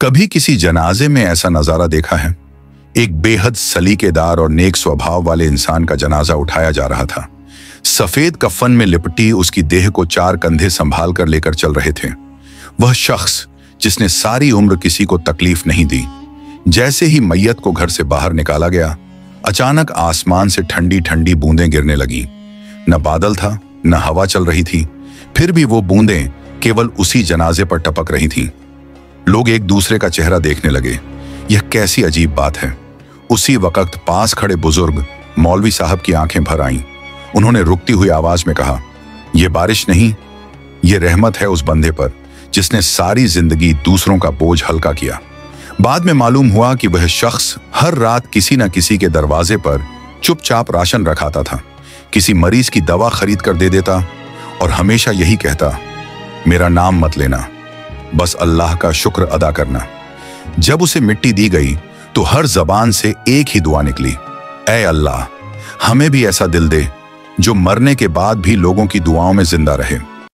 कभी किसी जनाजे में ऐसा नजारा देखा है? एक बेहद सलीकेदार और नेक स्वभाव वाले इंसान का जनाजा उठाया जा रहा था। सफेद कफन में लिपटी उसकी देह को 4 कंधे संभाल कर लेकर चल रहे थे। वह शख्स जिसने सारी उम्र किसी को तकलीफ नहीं दी। जैसे ही मैयत को घर से बाहर निकाला गया, अचानक आसमान से ठंडी ठंडी बूंदें गिरने लगी। न बादल था, न हवा चल रही थी, फिर भी वो बूंदें केवल उसी जनाजे पर टपक रही थीं। लोग एक दूसरे का चेहरा देखने लगे। यह कैसी अजीब बात है। उसी वक्त पास खड़े बुजुर्ग मौलवी साहब की आंखें भर आईं। उन्होंने रुकती हुई आवाज में कहा, यह बारिश नहीं, यह रहमत है उस बंदे पर जिसने सारी जिंदगी दूसरों का बोझ हल्का किया। बाद में मालूम हुआ कि वह शख्स हर रात किसी न किसी के दरवाजे पर चुपचाप राशन रखाता था, किसी मरीज की दवा खरीद कर दे देता और हमेशा यही कहता, मेरा नाम मत लेना, बस अल्लाह का शुक्र अदा करना। जब उसे मिट्टी दी गई तो हर जबान से एक ही दुआ निकली, ऐ अल्लाह, हमें भी ऐसा दिल दे जो मरने के बाद भी लोगों की दुआओं में जिंदा रहे।